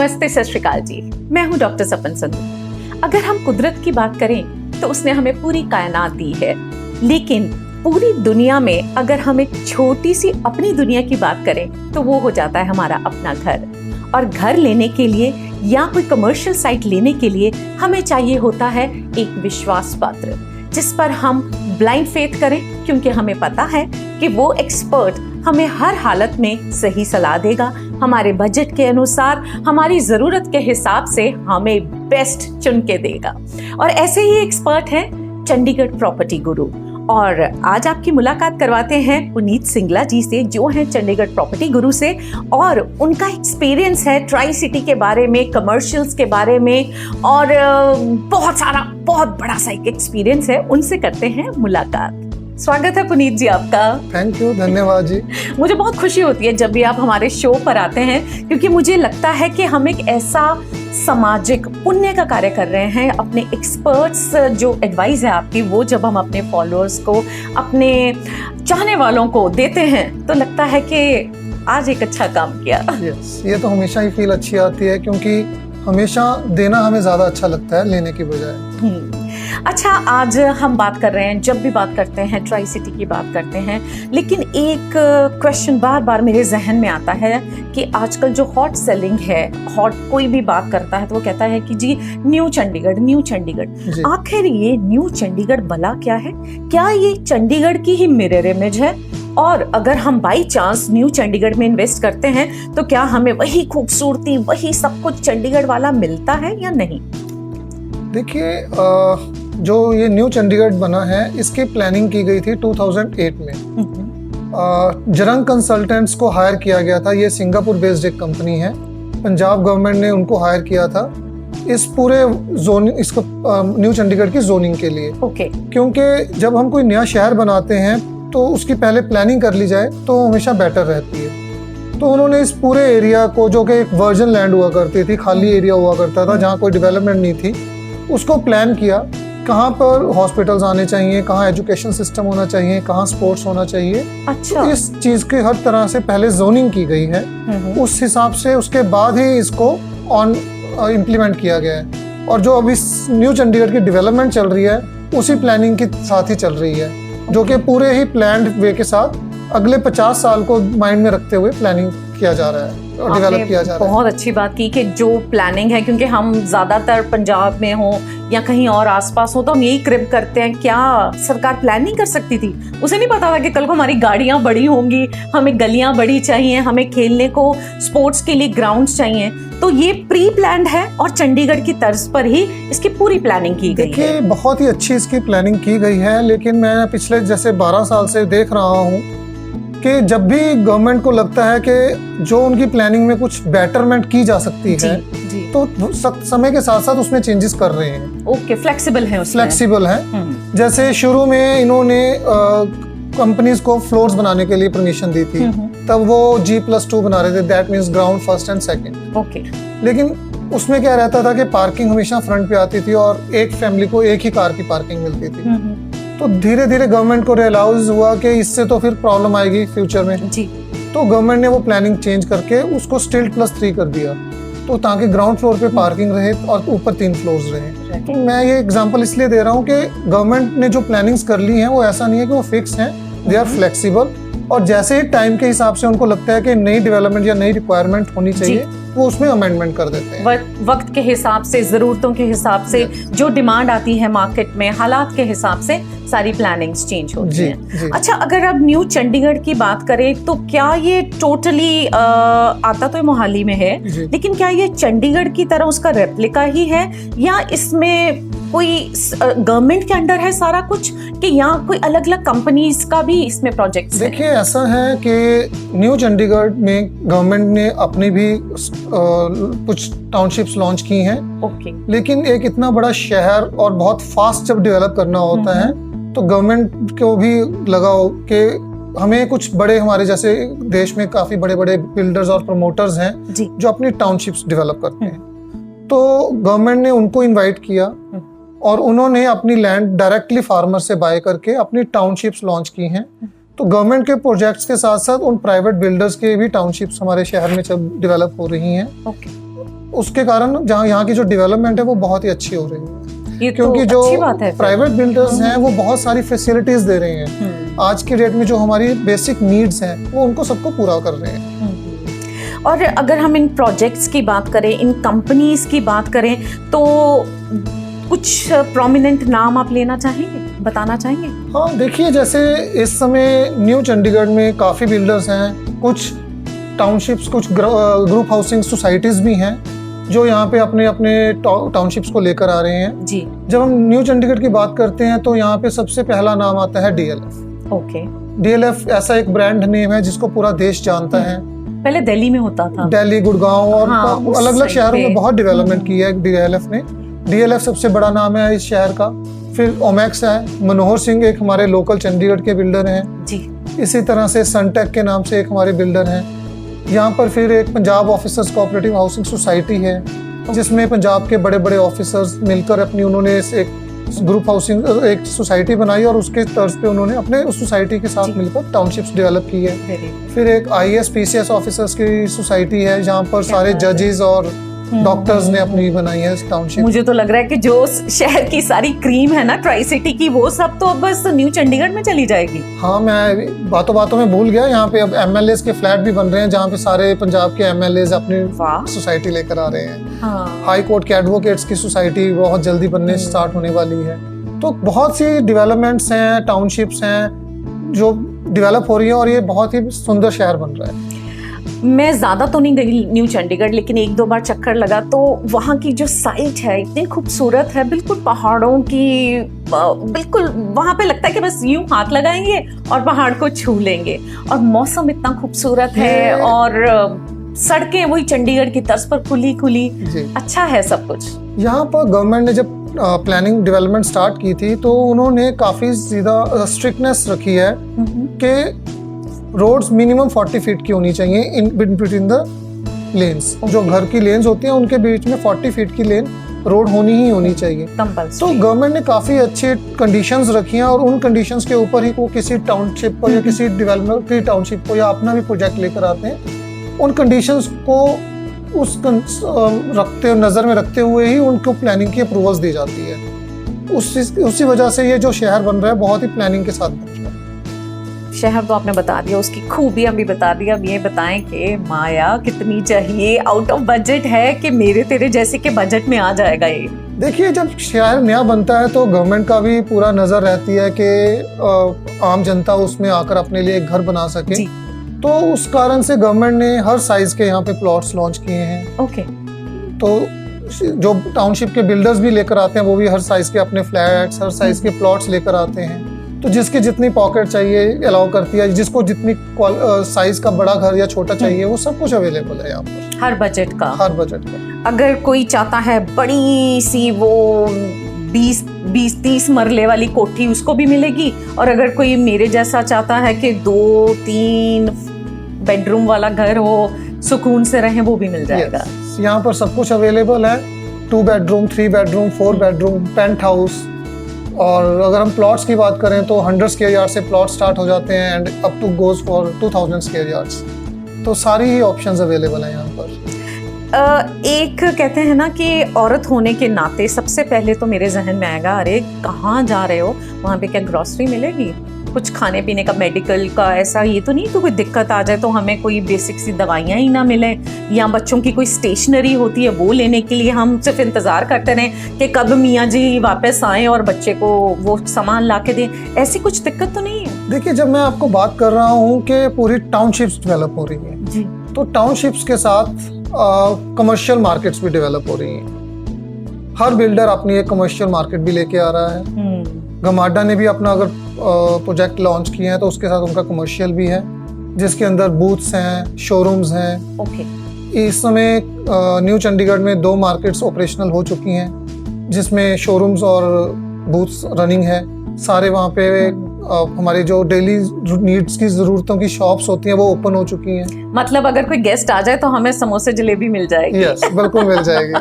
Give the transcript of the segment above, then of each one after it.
नमस्ते, सत श्री अकाल जी। मैं हूँ डॉक्टर सपन संधू। अगर हम कुदरत की बात करें तो उसने हमें पूरी कायनात दी है, लेकिन पूरी दुनिया में अगर हम एक छोटी सी अपनी दुनिया की बात करें तो वो हो जाता है हमारा अपना घर। और घर लेने के लिए या कोई कमर्शियल साइट लेने के लिए हमें चाहिए होता है एक विश्वास पात्र, जिस पर हम ब्लाइंड फेथ करें, क्योंकि हमें पता है कि वो एक्सपर्ट हमें हर हालत में सही सलाह देगा, हमारे बजट के अनुसार, हमारी ज़रूरत के हिसाब से हमें बेस्ट चुन के देगा। और ऐसे ही एक्सपर्ट हैं चंडीगढ़ प्रॉपर्टी गुरु। और आज आपकी मुलाकात करवाते हैं पुनीत सिंगला जी से, जो हैं चंडीगढ़ प्रॉपर्टी गुरु से, और उनका एक्सपीरियंस है ट्राई सिटी के बारे में, कमर्शियल्स के बारे में, और बहुत बड़ा सा एक एक्सपीरियंस है। उनसे करते हैं मुलाकात। स्वागत है पुनीत जी आपका। थैंक यू, धन्यवाद जी। मुझे बहुत खुशी होती है जब भी आप हमारे शो पर आते हैं, क्योंकि मुझे लगता है कि हम एक ऐसा सामाजिक पुण्य का कार्य कर रहे हैं। अपने एक्सपर्ट्स जो एडवाइस है आपकी, वो जब हम अपने फॉलोअर्स को, अपने चाहने वालों को देते हैं तो लगता है कि आज एक अच्छा काम किया। yes, ये तो हमेशा ही फील अच्छी आती है, क्योंकि हमेशा देना हमें ज़्यादा अच्छा लगता है लेने की बजाय। अच्छा, आज हम बात कर रहे हैं, जब भी बात करते हैं ट्राई सिटी की बात करते हैं, लेकिन एक क्वेश्चन बार बार मेरे जहन में आता है कि आजकल जो हॉट सेलिंग है, हॉट कोई भी बात करता है तो वो कहता है कि जी न्यू चंडीगढ़, न्यू चंडीगढ़। आखिर ये न्यू चंडीगढ़ भला क्या है? क्या ये चंडीगढ़ की ही मिरर इमेज है? और अगर हम बाई चांस न्यू चंडीगढ़ में इन्वेस्ट करते हैं तो क्या हमें वही खूबसूरती, वही सब कुछ चंडीगढ़ वाला मिलता है या नहीं? देखिए, जो ये न्यू चंडीगढ़ बना है, इसकी प्लानिंग की गई थी 2008 में। जरंग कंसल्टेंट्स को हायर किया गया था। ये सिंगापुर बेस्ड एक कंपनी है। पंजाब गवर्नमेंट ने उनको हायर किया था इस पूरे इसको न्यू चंडीगढ़ की जोनिंग के लिए। क्योंकि जब हम कोई नया शहर बनाते हैं तो उसकी पहले प्लानिंग कर ली जाए तो हमेशा बेटर रहती है। तो उन्होंने इस पूरे एरिया को, जो कि एक वर्जन लैंड हुआ करती थी, खाली एरिया हुआ करता था जहाँ कोई डेवलपमेंट नहीं थी, उसको प्लान किया कहाँ पर हॉस्पिटल्स आने चाहिए, कहाँ एजुकेशन सिस्टम होना चाहिए, कहाँ स्पोर्ट्स होना चाहिए। अच्छा। तो इस चीज़ की हर तरह से पहले जोनिंग की गई है। उस हिसाब से उसके बाद ही इसको इम्प्लीमेंट किया गया है। और जो अभी न्यू चंडीगढ़ की डेवलपमेंट चल रही है उसी प्लानिंग के साथ ही चल रही है, जो कि पूरे ही प्लान्ड वे के साथ अगले 50 साल को माइंड में रखते हुए प्लानिंग किया जा रहा है और डेवलप किया जा रहा है। बहुत अच्छी बात की कि जो प्लानिंग है, क्योंकि हम ज़्यादातर पंजाब में हो या कहीं और आसपास हो तो हम यही क्रिप करते हैं, क्या सरकार प्लान नहीं कर सकती थी? उसे नहीं पता था कि कल को हमारी गाड़ियाँ बड़ी होंगी, हमें गलियाँ बड़ी चाहिए, हमें खेलने को, स्पोर्ट्स के लिए ग्राउंड्स चाहिए। तो ये प्री प्लान्ड है और चंडीगढ़ की तर्ज पर ही इसकी पूरी प्लानिंग की गई है। देखिए, बहुत ही अच्छी इसकी प्लानिंग की गई है, लेकिन मैं पिछले जैसे 12 साल से देख रहा हूँ कि जब भी गवर्नमेंट को लगता है कि जो उनकी प्लानिंग में कुछ बेटरमेंट की जा सकती है, तो समय के साथ साथ उसमें चेंजेस कर रहे हैं। ओके, फ्लेक्सिबल है उसमें। फ्लेक्सिबल है। जैसे शुरू में इन्होंने कंपनीज को फ्लोर्स बनाने के लिए परमिशन दी थी, तब वो G+2 बना रहे थे, that means ground, first and second. Okay. लेकिन उसमें क्या रहता था कि पार्किंग हमेशा फ्रंट पे आती थी और एक फैमिली को एक ही कार की पार्किंग मिलती थी। तो धीरे धीरे गवर्नमेंट को रियलाइज हुआ कि इससे तो फिर प्रॉब्लम आएगी फ्यूचर में जी। तो गवर्नमेंट ने वो प्लानिंग चेंज करके उसको स्टिल +3 कर दिया, तो ताकि ग्राउंड फ्लोर पे पार्किंग रहे और ऊपर 3 फ्लोर्स रहे। तो मैं ये एग्जांपल इसलिए दे रहा हूँ कि गवर्नमेंट ने जो प्लानिंग्स कर ली हैं वो ऐसा नहीं है कि वो फिक्स हैं, दे आर फ्लेक्सिबल। और जैसे ही टाइम के हिसाब से उनको लगता है कि नई डेवलपमेंट या नई रिक्वायरमेंट होनी चाहिए, वो उसमें अमेंडमेंट कर देते हैं। वक्त के हिसाब से, जरूरतों के हिसाब से, जो डिमांड आती है मार्केट में, हालात के हिसाब से सारी प्लानिंग्स चेंज होती हैं। अच्छा, अगर अब न्यू चंडीगढ़ की बात करें तो क्या ये टोटली आता तो मोहाली में है, लेकिन क्या ये चंडीगढ़ की तरह उसका रेप्लिका ही है, या इसमें कोई गवर्नमेंट के अंडर है सारा कुछ, कि यहाँ कोई अलग अलग कंपनीज का भी इसमें प्रोजेक्ट्स हैं? देखिए, ऐसा है कि न्यू चंडीगढ़ में गवर्नमेंट ने अपनी भी कुछ टाउनशिप्स लॉन्च की हैं। ओके। लेकिन एक इतना बड़ा शहर और बहुत फास्ट जब डेवलप करना होता है तो गवर्नमेंट को भी लगा कि हमें कुछ बड़े, हमारे जैसे देश में काफी बड़े बड़े बिल्डर्स और प्रमोटर्स हैं जो अपनी टाउनशिप्स डेवलप करते हैं। तो गवर्नमेंट ने उनको इनवाइट किया और उन्होंने अपनी लैंड डायरेक्टली फार्मर से बाय करके अपनी टाउनशिप्स लॉन्च की हैं। तो गवर्नमेंट के प्रोजेक्ट्स के साथ साथ उन प्राइवेट बिल्डर्स के भी टाउनशिप्स हमारे शहर में डेवलप हो रही हैं। उसके कारण जहाँ यहाँ की जो डेवलपमेंट है वो बहुत ही अच्छी हो रही है, ये क्योंकि तो जो अच्छी बात है फिर। प्राइवेट बिल्डर्स हैं वो बहुत सारी फैसिलिटीज दे रहे हैं। आज की डेट में जो हमारी बेसिक नीड्स हैं वो उनको सबको पूरा कर रहे हैं। और अगर हम इन प्रोजेक्ट्स की बात करें, इन कंपनीज की बात करें, तो कुछ प्रोमिनेंट नाम आप लेना चाहेंगे, बताना चाहेंगे? हाँ देखिए, जैसे इस समय न्यू चंडीगढ़ में काफ़ी बिल्डर्स हैं, कुछ टाउनशिप्स, कुछ ग्रुप हाउसिंग सोसाइटीज़ भी हैं जो यहाँ पे अपने अपने टाउनशिप्स को लेकर आ रहे हैं जी। जब हम न्यू चंडीगढ़ की बात करते हैं तो यहाँ पे सबसे पहला नाम आता है DLF। ओके। DLF ऐसा एक ब्रांड नेम है जिसको पूरा देश जानता है। पहले दिल्ली में होता था, दिल्ली, गुड़गांव और हाँ, अलग अलग शहरों में बहुत डेवलपमेंट की है DLF ने। DLF सबसे बड़ा नाम है इस शहर का। फिर ओमैक्स है, मनोहर सिंह एक हमारे लोकल चंडीगढ़ के बिल्डर हैं जी। इसी तरह से सनटेक के नाम से एक हमारे बिल्डर हैं। यहाँ पर फिर एक Punjab officers cooperative housing society है जिसमें पंजाब के बड़े बड़े ऑफिसर्स मिलकर अपनी उन्होंने एक ग्रुप हाउसिंग एक सोसाइटी बनाई और उसके तर्ज पे उन्होंने अपने उस सोसाइटी के साथ मिलकर टाउनशिप्स डेवलप की है। फिर एक IAS PCS ऑफिसर्स की सोसाइटी है जहाँ पर सारे जजेस और डॉक्टर्स ने अपनी बनाई है टाउनशिप। मुझे तो लग रहा है कि जो शहर की सारी क्रीम है ना ट्राई सिटी की, वो सब तो अब बस न्यू चंडीगढ़ में चली जाएगी। हाँ, मैं बातों बातों में भूल गया, यहाँ पे अब MLAs के फ्लैट भी बन रहे हैं जहाँ पे सारे पंजाब के MLAs अपनी सोसाइटी लेकर आ रहे हैं। हाँ। हाई कोर्ट के एडवोकेट्स की सोसाइटी बहुत जल्दी बनने स्टार्ट होने वाली है। तो बहुत सी डेवलपमेंट्स हैं, टाउनशिप्स हैं जो डेवलप हो रही है और ये बहुत ही सुंदर शहर बन रहा है। मैं ज़्यादा तो नहीं गई न्यू चंडीगढ़, लेकिन एक दो बार चक्कर लगा तो वहाँ की जो साइट है इतनी खूबसूरत है, बिल्कुल पहाड़ों की, बिल्कुल वहाँ पे लगता है कि बस यूं हाथ लगाएंगे और पहाड़ को छू लेंगे। और मौसम इतना खूबसूरत है और सड़कें वही चंडीगढ़ की तर्ज पर खुली खुली, अच्छा है सब कुछ। यहाँ पर गवर्नमेंट ने जब प्लानिंग डेवलपमेंट स्टार्ट की थी तो उन्होंने काफ़ी ज़्यादा स्ट्रिक्टनेस रखी है कि रोड्स मिनिमम 40 फीट की होनी चाहिए इन बिटवीन द लेन्स। जो घर की लेन्स होती हैं उनके बीच में 40 फीट की लेन रोड होनी ही होनी चाहिए। तो गवर्नमेंट ने काफ़ी अच्छी कंडीशंस रखी हैं और उन कंडीशंस के ऊपर ही वो किसी टाउनशिप को या किसी डेवलपर की टाउनशिप को या अपना भी प्रोजेक्ट लेकर आते हैं। उन कंडीशंस को नज़र में रखते हुए ही उनको प्लानिंग की अप्रूवल्स दी जाती है। उसी वजह से ये जो शहर बन रहा है बहुत ही प्लानिंग के साथ बन रहा है। शहर तो आपने बता दिया, उसकी खूबियां भी बता दिया। अब ये बताएं कि माया कितनी चाहिए, आउट ऑफ बजट है कि मेरे तेरे जैसे के बजट में आ जाएगा ये? देखिए, जब शहर नया बनता है तो गवर्नमेंट का भी पूरा नज़र रहती है कि आम जनता उसमें आकर अपने लिए एक घर बना सके। तो उस कारण से गवर्नमेंट ने हर साइज के यहाँ पे प्लॉट्स लॉन्च किए हैं। ओके। तो जो टाउनशिप के बिल्डर्स भी लेकर आते हैं वो भी हर साइज के अपने फ्लैट्स, हर साइज के प्लॉट्स लेकर आते हैं। तो जिसकी जितनी पॉकेट चाहिए अलाउ करती है, जिसको जितनी साइज का बड़ा घर या छोटा चाहिए वो सब कुछ अवेलेबल है यहाँ पर, हर बजट का। हर बजट का। अगर कोई चाहता है बड़ी सी वो 20-30 मरले वाली कोठी, उसको भी मिलेगी। और अगर कोई मेरे जैसा चाहता है कि 2-3 बेडरूम वाला घर हो, सुकून से रहे, वो भी मिल जाएगा। यहाँ पर सब कुछ अवेलेबल है। 2 bedroom, 3 bedroom, 4 bedroom, penthouse. और अगर हम प्लॉट्स की बात करें तो 100 स्क्वायर यार्ड से प्लॉट स्टार्ट हो जाते हैं and up to goes for 2000 square yards. तो सारी ही ऑप्शंस अवेलेबल हैं यहाँ पर। एक कहते हैं ना कि औरत होने के नाते सबसे पहले तो मेरे जहन में आएगा, अरे कहाँ जा रहे हो, वहाँ पे क्या ग्रॉसरी मिलेगी, कुछ खाने पीने का, मेडिकल का, ऐसा ये तो नहीं कि कोई दिक्कत आ जाए तो हमें कोई बेसिक सी दवाइयाँ ही ना मिले, या बच्चों की कोई स्टेशनरी होती है वो लेने के लिए हम सिर्फ इंतज़ार करते रहें कि कब मियाँ जी वापस आएँ और बच्चे को वो सामान ला के दें, ऐसी कुछ दिक्कत तो नहीं है? देखिए, जब मैं आपको बात कर रहा हूँ कि पूरी टाउनशिप्स डेवलप हो रही है जी, तो टाउनशिप्स के साथ कमर्शियल मार्केट्स भी डेवलप हो रही हैं। हर बिल्डर अपनी एक कमर्शियल मार्केट भी लेके आ रहा है। गमाडा ने भी अपना अगर प्रोजेक्ट लॉन्च किए हैं तो उसके साथ उनका कमर्शियल भी है जिसके अंदर बूथ्स हैं, शोरूम्स हैं। इस समय न्यू चंडीगढ़ में 2 मार्केट्स ऑपरेशनल हो चुकी हैं जिसमें शोरूम्स और बूथ्स रनिंग है। सारे वहाँ पे हमारी जो डेली नीड्स की ज़रूरतों की शॉप्स होती हैं वो ओपन हो चुकी हैं। मतलब अगर कोई गेस्ट आ जाए तो हमें समोसे जलेबी मिल जाएगी? यस, बिल्कुल मिल जाएगी।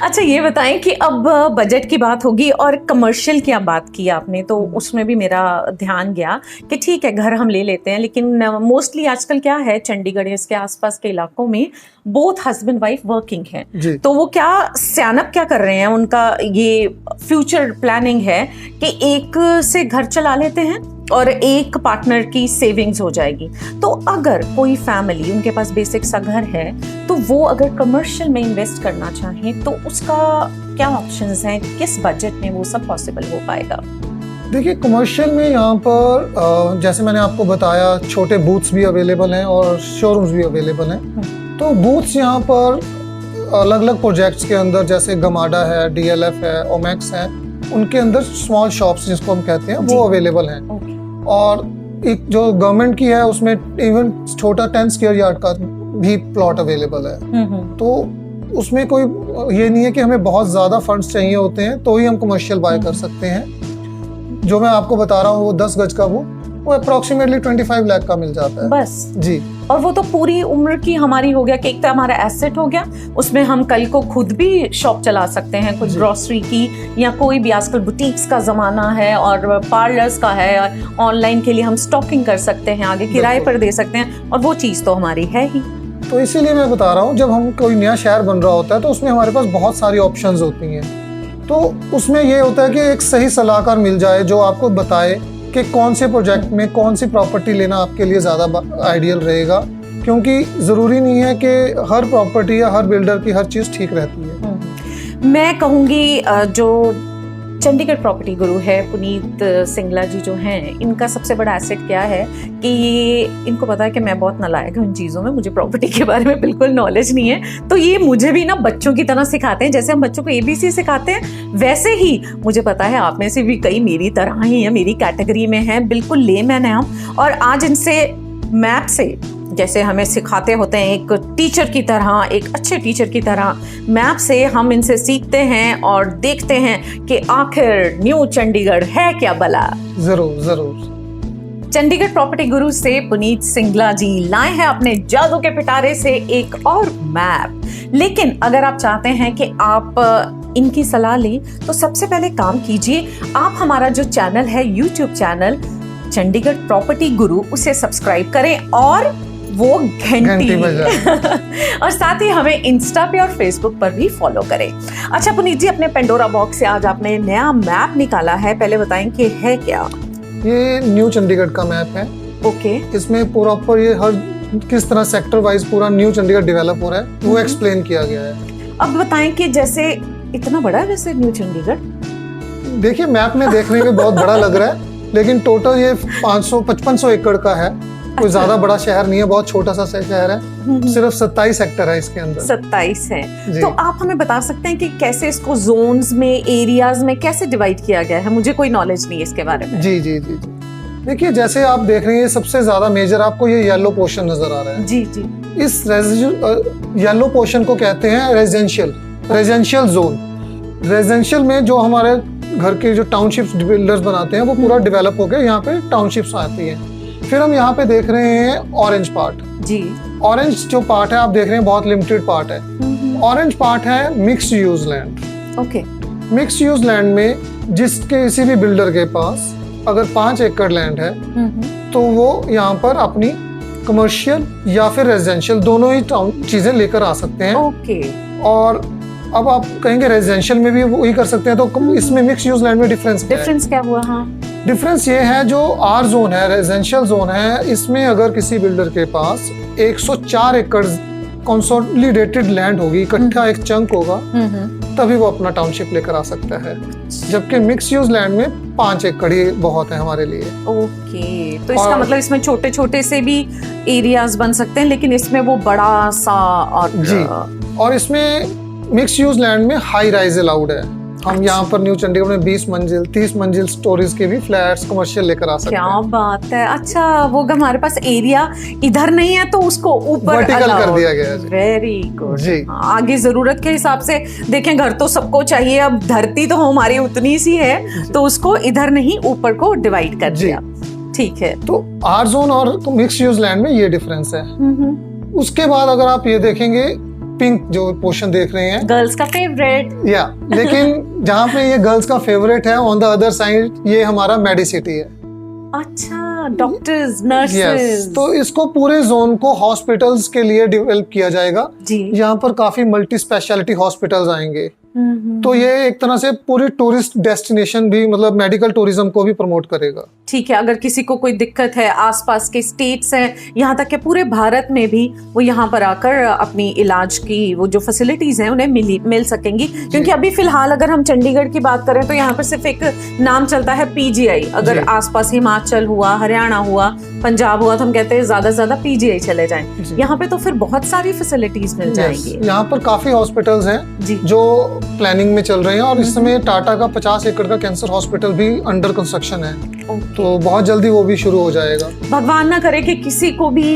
अच्छा ये बताएं कि अब बजट की बात होगी और कमर्शियल की आप बात की आपने, तो उसमें भी मेरा ध्यान गया कि ठीक है घर हम ले लेते हैं, लेकिन मोस्टली आजकल क्या है चंडीगढ़ या इसके आसपास के इलाकों में बोथ हस्बैंड वाइफ वर्किंग जी। हैं, तो वो क्या स्टैंड क्या कर रहे हैं, उनका ये फ्यूचर प्लानिंग है कि एक से घर चला लेते हैं और एक पार्टनर की सेविंग्स हो जाएगी। तो अगर कोई फैमिली उनके पास बेसिक सा घर है तो वो अगर कमर्शियल में इन्वेस्ट करना चाहें तो उसका क्या ऑप्शंस हैं, किस बजट में वो सब पॉसिबल हो पाएगा? देखिए कमर्शियल में यहाँ पर जैसे मैंने आपको बताया छोटे बूथ्स भी अवेलेबल हैं और शोरूम्स भी अवेलेबल हैं। तो बूथ्स यहाँ पर अलग अलग प्रोजेक्ट्स के अंदर जैसे गमाडा है, DLF है, ओमैक्स है, उनके अंदर स्मॉल शॉप्स जिसको हम कहते हैं वो अवेलेबल हैं। और एक जो गवर्नमेंट की है उसमें इवन छोटा 10 स्क्वायर यार्ड का भी प्लॉट अवेलेबल है। तो उसमें कोई ये नहीं है कि हमें बहुत ज़्यादा फंड्स चाहिए होते हैं तो ही हम कमर्शियल बाय कर सकते हैं। जो मैं आपको बता रहा हूँ वो 10 गज का वो अप्रोक्सीमेटली 25 लाख का मिल जाता है बस जी। और वो तो पूरी उम्र की हमारी हो गया कि एक तो हमारा एसेट हो गया, उसमें हम कल को खुद भी शॉप चला सकते हैं, कुछ ग्रोसरी की या कोई भी, आजकल बुटीक्स का ज़माना है और पार्लर्स का है, ऑनलाइन के लिए हम स्टॉकिंग कर सकते हैं, आगे किराए पर दे सकते हैं, और वो चीज़ तो हमारी है ही। तो इसीलिए मैं बता रहा हूँ जब हम कोई नया शहर बन रहा होता है तो उसमें हमारे पास बहुत सारी ऑप्शंस होती हैं। तो उसमें ये होता है कि एक सही सलाहकार मिल जाए जो आपको बताए कि कौन से प्रोजेक्ट में कौन सी प्रॉपर्टी लेना आपके लिए ज़्यादा आइडियल रहेगा, क्योंकि ज़रूरी नहीं है कि हर प्रॉपर्टी या हर बिल्डर की हर चीज़ ठीक रहती है। मैं कहूँगी जो चंडीगढ़ प्रॉपर्टी गुरु है पुनीत सिंगला जी जो हैं, इनका सबसे बड़ा एसेट क्या है कि ये इनको पता है कि मैं बहुत नालायक हूँ इन चीज़ों में, मुझे प्रॉपर्टी के बारे में बिल्कुल नॉलेज नहीं है, तो ये मुझे भी ना बच्चों की तरह सिखाते हैं, जैसे हम बच्चों को ABC सिखाते हैं वैसे ही मुझे पता है आप में से भी कई मेरी तरह ही हैं, मेरी कैटेगरी में हैं, बिल्कुल लेमैन है हम, और आज इनसे मैप से जैसे हमें सिखाते होते हैं एक टीचर की तरह, एक अच्छे टीचर की तरह, मैप से हम इनसे सीखते हैं और देखते हैं कि आखिर न्यू चंडीगढ़ है क्या भला। जरूर जरूर। चंडीगढ़ प्रॉपर्टी गुरु से पुनीत सिंगला जी लाए हैं अपने जादू के पिटारे से एक और मैप। लेकिन अगर आप चाहते हैं कि आप इनकी सलाह लें तो सबसे पहले काम कीजिए, आप हमारा जो चैनल है YouTube चैनल चंडीगढ़ प्रॉपर्टी गुरु, उसे सब्सक्राइब करें और वो घंटी और साथ ही हमें इंस्टा पे और फेसबुक पर भी फॉलो करें। अच्छा पुनीत जी, अपने पेंडोरा बॉक्स से आज आपने नया मैप निकाला है, पहले बताएं कि है क्या? ये न्यू चंडीगढ़ का मैप है। ओके। इसमें प्रॉपर ये हर किस तरह सेक्टर वाइज पूरा न्यू चंडीगढ़ डेवलप हो रहा है वो एक्सप्लेन किया गया है। अब बताएं कि जैसे इतना बड़ा है वैसे न्यू चंडीगढ़? देखिए मैप में देखने में बहुत बड़ा लग रहा है, लेकिन टोटल ये 500-5500 एकड़ का है। कोई ज्यादा बड़ा शहर नहीं है, बहुत छोटा सा शहर है, सिर्फ 27 सेक्टर है इसके अंदर। 27 है। तो आप हमें बता सकते हैं कि कैसे इसको जोन्स में, एरियाज में कैसे डिवाइड किया गया है? मुझे कोई नॉलेज नहीं है इसके बारे में। जी जी जी जी। देखिए जैसे आप देख रहे हैं सबसे ज्यादा मेजर आपको ये येलो पोर्शन नजर आ रहा है। जी जी। इस येलो पोर्शन को कहते हैं रेजिडेंशियल जोन। रेजिडेंशियल में जो हमारे घर के जो टाउनशिप्स बिल्डर्स बनाते हैं वो पूरा डेवलप होकर यहाँ पे टाउनशिप्स आती हैं। फिर हम यहाँ पे देख रहे हैं ऑरेंज पार्ट। जी। ऑरेंज जो पार्ट है आप देख रहे हैं बहुत लिमिटेड पार्ट है। ऑरेंज पार्ट है mixed use land. Okay. Mixed use land में जिसके किसी भी बिल्डर के पास अगर 5 एकड़ लैंड है तो वो यहाँ पर अपनी कमर्शियल या फिर रेजिडेंशियल दोनों ही चीजें लेकर आ सकते हैं। ओके। और अब आप कहेंगे रेजिडेंशियल में भी वही कर सकते हैं, तो इसमें मिक्स यूज लैंड में डिफरेंस क्या हुआ? हाँ, डिफरेंस ये है जो आर जोन है, रेजिडेंशियल जोन है, इसमें अगर किसी बिल्डर के पास 104 एकड़ कंसोलिडेटेड लैंड होगी, इकट्ठा एक चंक होगा, तभी वो अपना टाउनशिप लेकर आ सकता है। जबकि मिक्स यूज लैंड में 5 एकड़ ही बहुत है हमारे लिए। ओके। तो इसका मतलब इसमें छोटे छोटे से भी एरियाज बन सकते हैं, लेकिन इसमें वो बड़ा सा और जी। और इसमें मिक्स यूज लैंड में हाई राइज अलाउड है। हम यहाँ पर न्यू चंडीगढ़ में 20 मंजिल 30 मंजिल स्टोरीज के भी फ्लैट्स कमर्शियल लेकर आ सकते हैं। क्या बात है। अच्छा, वो हमारे पास एरिया इधर नहीं है तो उसको ऊपर वर्टिकल कर दिया गया है। वेरी गुड जी। आगे जरूरत के हिसाब से देखें, घर तो सबको चाहिए, अब धरती तो हमारी उतनी सी है तो उसको इधर नहीं ऊपर को डिवाइड कर दिया। ठीक है। तो आर जोन और मिक्स यूज लैंड में ये डिफरेंस है। उसके बाद अगर आप ये देखेंगे पिंक जो पोर्शन देख रहे हैं, गर्ल्स का फेवरेट। या लेकिन जहाँ पे ये गर्ल्स का फेवरेट है, ऑन द अदर साइड ये हमारा मेडिसिटी है। अच्छा, डॉक्टर्स, नर्सेस। तो इसको पूरे जोन को हॉस्पिटल्स के लिए डेवलप किया जाएगा जी। यहाँ पर काफी मल्टी स्पेशलिटी हॉस्पिटल्स आएंगे। तो ये एक तरह से पूरी टूरिस्ट डेस्टिनेशन भी, मतलब मेडिकल टूरिज्म को भी प्रमोट करेगा। ठीक है, अगर किसी को कोई दिक्कत है, आसपास के स्टेट्स हैं, यहाँ तक कि पूरे भारत में भी, वो यहाँ पर आकर अपनी इलाज की वो जो फैसिलिटीज हैं उन्हें मिल सकेंगी। क्योंकि अभी फिलहाल अगर हम चंडीगढ़ की बात करें तो यहाँ पर सिर्फ एक नाम चलता है पीजीआई। अगर आसपास हिमाचल हुआ, हरियाणा हुआ, पंजाब हुआ, तो हम कहते हैं ज्यादा से ज्यादा पीजीआई चले जाएं। यहाँ पे तो फिर बहुत सारी फैसिलिटीज मिल जाएंगी। यहाँ पर काफी हॉस्पिटल्स हैं जो प्लानिंग में चल रहे हैं, और इस समय टाटा का 50 एकड़ का कैंसर हॉस्पिटल भी अंडर कंस्ट्रक्शन है। तो बहुत जल्दी वो भी शुरू हो जाएगा। भगवान ना करे कि किसी को भी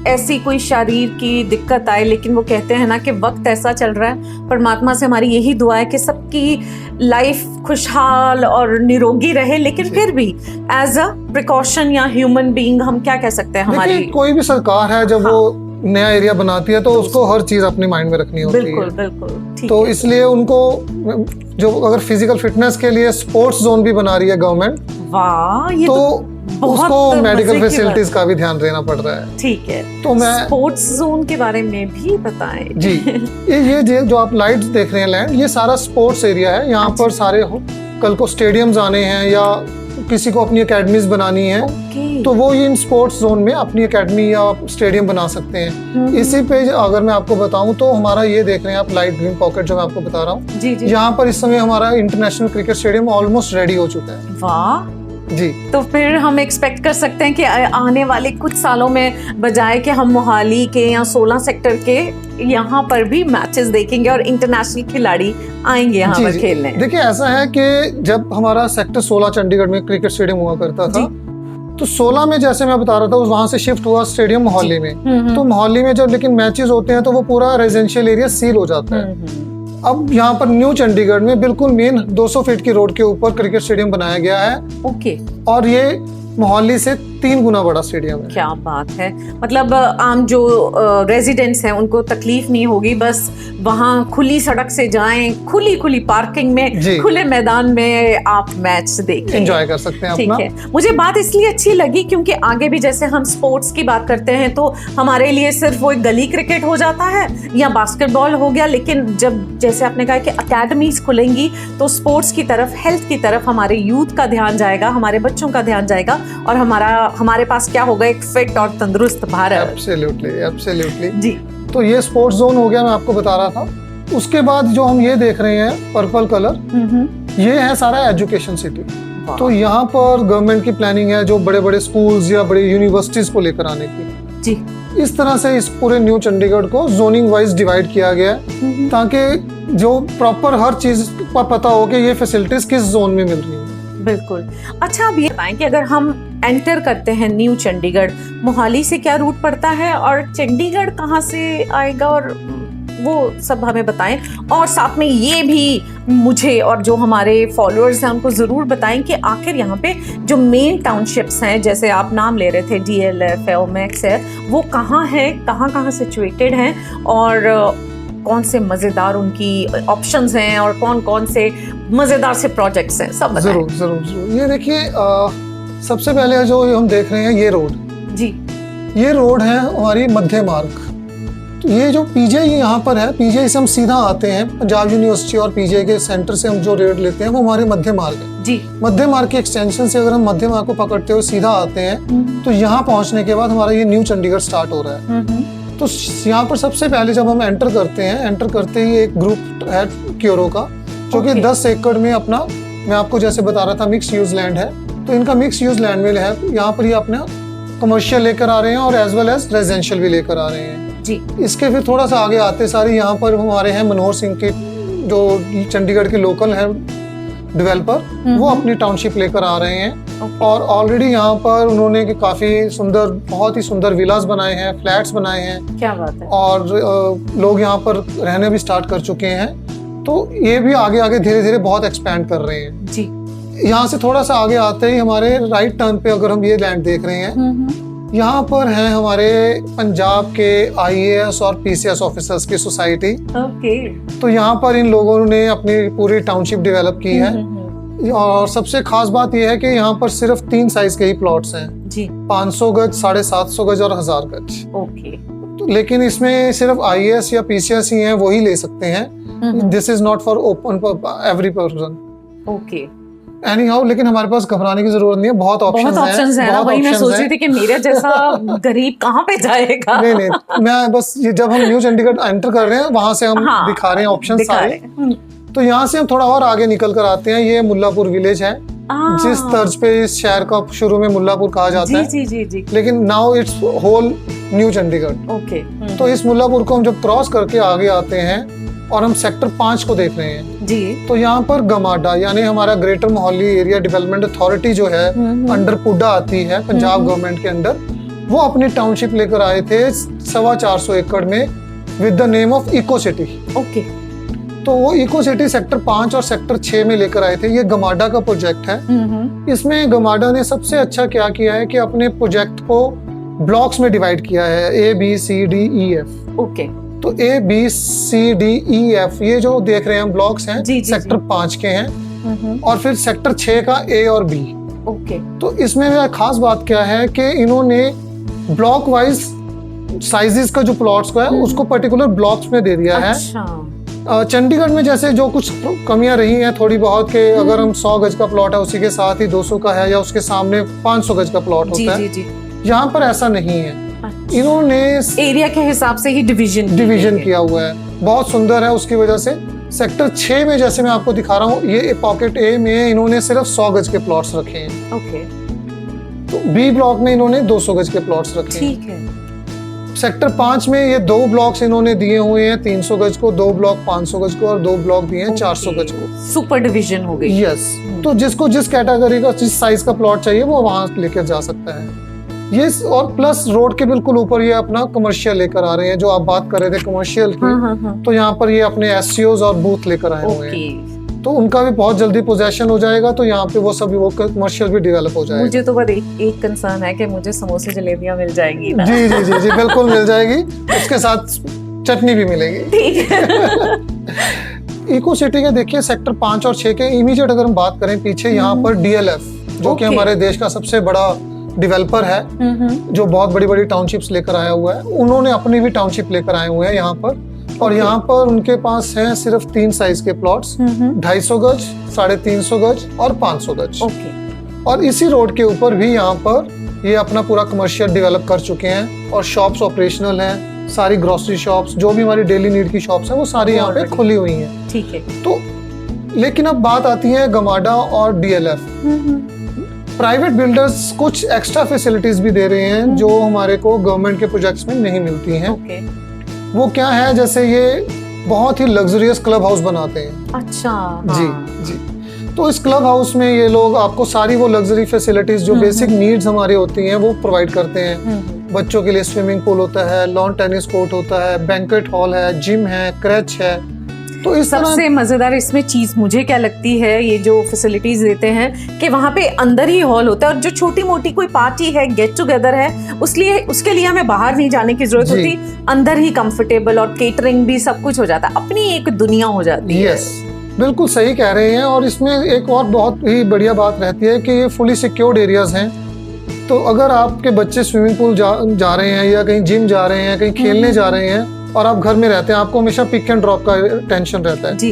ऐसी कोई शरीर की दिक्कत आए, लेकिन वो कहते हैं ना कि वक्त ऐसा चल रहा है, परमात्मा से हमारी यही दुआ है कि सबकी लाइफ खुशहाल और निरोगी रहे। लेकिन फिर भी एज अ प्रिकॉशन या ह्यूमन बीइंग हम क्या कह सकते हैं, हमारी कोई भी सरकार है जब वो नया एरिया बनाती है तो उसको हर चीज अपने माइंड में रखनी होती है। बिल्कुल बिल्कुल। तो इसलिए उनको जो अगर फिजिकल फिटनेस के लिए स्पोर्ट्स जोन भी बना रही है गवर्नमेंट, वाह, ये तो बहुत उसको मेडिकल फैसिलिटीज का भी ध्यान देना पड़ रहा है। ठीक है, तो मैं स्पोर्ट्स जोन के बारे में भी बताएं जी। ये जो आप लाइट्स देख रहे हैं लैंड, ये सारा स्पोर्ट्स एरिया है। यहाँ पर सारे कल को स्टेडियम्स आने हैं या किसी को अपनी एकेडमीज बनानी है, तो वो इन स्पोर्ट्स जोन में अपनी एकेडमी या स्टेडियम बना सकते हैं। इसी पे अगर मैं आपको बताऊं तो हमारा ये देख रहे हैं आप लाइट ग्रीन पॉकेट जो मैं आपको बता रहा हूँ, यहाँ पर इस समय हमारा international cricket stadium almost ready हो चुका है। वाह जी। तो फिर हम एक्सपेक्ट कर सकते हैं कि आने वाले कुछ सालों में बजाय कि हम मोहाली के या 16 सेक्टर के यहाँ पर भी मैचेस देखेंगे और इंटरनेशनल खिलाड़ी आएंगे यहाँ पर खेलने। देखिए ऐसा है कि जब हमारा सेक्टर 16 चंडीगढ़ में क्रिकेट स्टेडियम हुआ करता था, तो 16 में जैसे मैं बता रहा था वहां से शिफ्ट हुआ स्टेडियम मोहाली में। तो मोहाली में जब लेकिन मैचेस होते हैं तो वो पूरा रेजिडेंशियल एरिया सील हो जाता है। अब यहाँ पर न्यू चंडीगढ़ में बिल्कुल मेन 200 फीट की रोड के ऊपर क्रिकेट स्टेडियम बनाया गया है। ओके। और ये मोहाली से 3 गुना बड़ा स्टेडियम है। क्या बात है, मतलब आम जो रेजिडेंट्स हैं उनको तकलीफ नहीं होगी, बस वहाँ खुली सड़क से जाएं, खुली पार्किंग में, खुले मैदान में आप मैच देखें, एंजॉय कर सकते हैं अपना। ठीक है। मुझे बात इसलिए अच्छी लगी क्योंकि आगे भी जैसे हम स्पोर्ट्स की बात करते हैं तो हमारे लिए सिर्फ वो एक गली क्रिकेट हो जाता है या बास्केटबॉल हो गया, लेकिन जब जैसे आपने कहा कि अकेडमीज खुलेंगी तो स्पोर्ट्स की तरफ, हेल्थ की तरफ हमारे यूथ का ध्यान जाएगा, हमारे बच्चों का ध्यान जाएगा, और हमारे पास क्या होगा, एक फिट और तंदुरुस्त भारत। एब्सोल्युटली जी। तो ये स्पोर्ट्स जोन हो गया, मैं आपको बता रहा था। उसके बाद जो हम ये देख रहे हैं पर्पल कलर, ये है सारा एजुकेशन सिटी। तो यहाँ पर गवर्नमेंट की प्लानिंग है जो बड़े बड़े स्कूल्स या बड़े यूनिवर्सिटीज को लेकर आने की। जी। इस तरह से इस पूरे न्यू चंडीगढ़ को जोनिंग वाइज डिवाइड किया गया है ताकि जो प्रॉपर हर चीज का पता हो कि ये फैसिलिटीज किस जोन में मिल रही है। बिल्कुल। अच्छा, अब ये बताएं कि अगर हम एंटर करते हैं न्यू चंडीगढ़, मोहाली से क्या रूट पड़ता है और चंडीगढ़ कहाँ से आएगा, और वो सब हमें बताएं। और साथ में ये भी मुझे और जो हमारे फॉलोअर्स हैं उनको ज़रूर बताएं कि आखिर यहाँ पे जो मेन टाउनशिप्स हैं, जैसे आप नाम ले रहे थे DLF है, ओमेक्स है, वो कहाँ है, कहाँ सिचुएटेड हैं, और कौन से मजेदार उनकी ऑप्शंस हैं और कौन से मजेदार से प्रोजेक्ट्स हैं, सब बताएं। जरूर। ये देखिए सबसे पहले जो हम देख रहे हैं ये रोड जी, ये रोड है हमारी मध्य मार्ग। तो ये जो पीजे यहाँ पर है, पीजे से हम सीधा आते हैं, पंजाब यूनिवर्सिटी और पीजे के सेंटर से हम जो रोड लेते हैं वो हमारे मध्य मार्ग है जी। मध्य मार्ग के एक्सटेंशन से अगर हम मध्य मार्ग को पकड़ते हुए सीधा आते हैं तो यहाँ पहुँचने के बाद हमारा ये न्यू चंडीगढ़ स्टार्ट हो रहा है। तो यहाँ पर सबसे पहले जब हम एंटर करते ही एक ग्रुप है क्योरो का, जो कि 10 एकड़ में अपना, मैं आपको जैसे बता रहा था, मिक्स यूज लैंड है। तो इनका मिक्स यूज लैंड में है, यहाँ पर ये अपना कमर्शियल लेकर आ रहे हैं और एज वेल एज रेजिडेंशियल भी लेकर आ रहे हैं जी। इसके फिर थोड़ा सा आगे आते सारे यहाँ पर हमारे हैं मनोहर सिंह के, जो चंडीगढ़ के लोकल है डेवलपर, वो अपनी टाउनशिप लेकर आ रहे हैं। और ऑलरेडी यहाँ पर उन्होंने काफी सुंदर, बहुत ही सुंदर विलास बनाए हैं, फ्लैट्स बनाए हैं। क्या बात है। और लोग यहाँ पर रहने भी स्टार्ट कर चुके हैं। तो ये भी आगे धीरे धीरे बहुत एक्सपैंड कर रहे हैं जी। यहाँ से थोड़ा सा आगे आते ही हमारे राइट टर्न पे अगर हम ये लैंड देख रहे हैं, यहाँ पर है हमारे पंजाब के IAS और PCS ऑफिसर्स की सोसाइटी। ओके। तो यहाँ पर इन लोगों ने अपनी पूरी टाउनशिप डेवलप की है और सबसे खास बात यह है कि यहाँ पर सिर्फ 3 साइज के ही प्लॉट्स हैं जी। 500 गज, 750 गज और 1000 गज। ओके। लेकिन इसमें सिर्फ IAS या PCS ही हैं, वो ही ले सकते हैं। This is not for open every person. Okay. Any how, लेकिन हमारे पास घबराने की जरूरत नहीं है, बहुत ऑप्शंस हैं। ना, वही मैं सोच रही थी कि मेरे जैसा गरीब कहाँ पे जाएगा। नहीं, मैं बस ये जब हम न्यू चंडीगढ़ एंटर कर रहे हैं वहां से हम दिखा रहे हैं ऑप्शन सारे। तो यहाँ से हम थोड़ा और आगे निकल कर आते हैं। ये मुल्लापुर विलेज है, जिस तर्ज पे इस शहर का शुरू में मुल्लापुर कहा जाता है। जी जी जी। लेकिन now it's whole new Chandigarh. Okay. तो इस मुल्लापुर को हम जब क्रॉस करके आगे आते हैं और हम सेक्टर 5 को देख रहे हैं जी, तो यहाँ पर गमाडा यानी हमारा greater Mohali area development authority जो है अंडर पुडा आती है पंजाब गवर्नमेंट के अंदर, वो अपनी टाउनशिप लेकर आए थे 450 एकड़ में with the name of eco city. Okay. तो वो इको सिटी सेक्टर 5 और सेक्टर 6 में लेकर आए थे। ये गमाडा का प्रोजेक्ट है। इसमें गमाडा ने सबसे अच्छा क्या किया है कि अपने प्रोजेक्ट को ब्लॉक्स में डिवाइड किया है, ABCDEF। ओके। तो ABCDEF ये जो देख रहे हैं हम ब्लॉक्स हैं, सेक्टर 5 के हैं और फिर सेक्टर 6 का A और B। ओके। तो इसमें खास बात क्या है कि इन्होंने ब्लॉक वाइज साइजेस का जो प्लॉट्स का है उसको पर्टिकुलर ब्लॉक्स में दे दिया है। चंडीगढ़ में जैसे जो कुछ कमियां रही हैं थोड़ी बहुत के अगर हम 100 गज का प्लॉट है उसी के साथ ही 200 का है या उसके सामने 500 गज का प्लॉट होता है, यहाँ पर ऐसा नहीं है। इन्होंने एरिया के हिसाब से ही डिवीजन किया हुआ है, बहुत सुंदर है। उसकी वजह से सेक्टर 6 में जैसे मैं आपको दिखा रहा हूँ, ये पॉकेट A में इन्होंने सिर्फ 100 गज के प्लॉट्स रखे हैं। ओके। तो B ब्लॉक में इन्होंने 200 गज के प्लॉट्स रखे हैं। ठीक है। सेक्टर 5 में ये 2 ब्लॉक्स इन्होंने दिए हुए हैं 300 गज को, 2 ब्लॉक 500 गज को और 2 ब्लॉक दिए हैं 400 गज को। सुपर डिवीजन हो गई। यस। तो जिसको जिस कैटेगरी का जिस साइज का प्लॉट चाहिए वो वहां लेकर जा सकता है। ये और प्लस रोड के बिल्कुल ऊपर ये अपना कमर्शियल लेकर आ रहे हैं, जो आप बात कर रहे थे कमर्शियल की। तो यहाँ पर ये अपने SCOs और बूथ लेकर आए हुए हैं, तो उनका भी बहुत जल्दी पोजेशन हो जाएगा। तो यहाँ पे वो कमर्शियल भी डेवलप हो जाएगा। मुझे तो बस एक कंसर्न है कि मुझे समोसे जलेबियाँ मिल जाएंगी ना? जी जी जी जी बिल्कुल मिल जाएगी, उसके साथ चटनी भी मिलेगी। ठीक है। इको सिटी के देखिए सेक्टर 5 और 6 के इमीडिएट अगर हम बात करें पीछे, यहाँ पर DLF जो कि हमारे देश का सबसे बड़ा डेवलपर है, जो बहुत बड़ी बड़ी टाउनशिप्स लेकर आया हुआ है, उन्होंने अपनी भी टाउनशिप लेकर आए हुए हैं यहाँ पर। और यहाँ पर उनके पास हैं सिर्फ 3 साइज के प्लॉट्स, 250 गज, 350 गज और 500 गज। और इसी रोड के ऊपर भी यहाँ पर ये अपना पूरा कमर्शियल डेवलप कर चुके हैं और शॉप्स ऑपरेशनल हैं। सारी ग्रोसरी शॉप्स, जो भी हमारी डेली नीड की शॉप्स हैं, वो सारी यहाँ पे खुली हुई हैं। ठीक है। तो लेकिन अब बात आती है गमाडा और DLF। प्राइवेट बिल्डर्स कुछ एक्स्ट्रा फैसिलिटीज भी दे रहे हैं जो हमारे को गवर्नमेंट के प्रोजेक्ट्स में नहीं मिलती हैं। वो क्या है, जैसे ये बहुत ही लग्जरियस क्लब हाउस बनाते हैं। अच्छा। जी जी। तो इस क्लब हाउस में ये लोग आपको सारी वो लग्जरी फैसिलिटीज जो बेसिक नीड्स हमारी होती हैं वो प्रोवाइड करते हैं। बच्चों के लिए स्विमिंग पूल होता है, लॉन टेनिस कोर्ट होता है, बैंक्वेट हॉल है, जिम है, क्रैच है। तो इस सबसे मजेदार इसमें चीज मुझे क्या लगती है, ये जो फैसिलिटीज देते हैं कि वहाँ पे अंदर ही हॉल होता है और जो छोटी मोटी कोई पार्टी है, गेट टुगेदर है, उसके लिए हमें बाहर नहीं जाने की जरूरत होती, अंदर ही कंफर्टेबल और केटरिंग भी सब कुछ हो जाता है, अपनी एक दुनिया हो जाती है। यस, बिल्कुल सही कह रहे हैं। और इसमें एक और बहुत ही बढ़िया बात रहती है कि ये फुली सिक्योर्ड एरियाज हैं। तो अगर आपके बच्चे स्विमिंग पूल जा रहे हैं या कहीं जिम जा रहे हैं, कहीं खेलने जा रहे हैं और आप घर में रहते हैं, आपको हमेशा पिक एंड ड्रॉप का टेंशन रहता है। जी।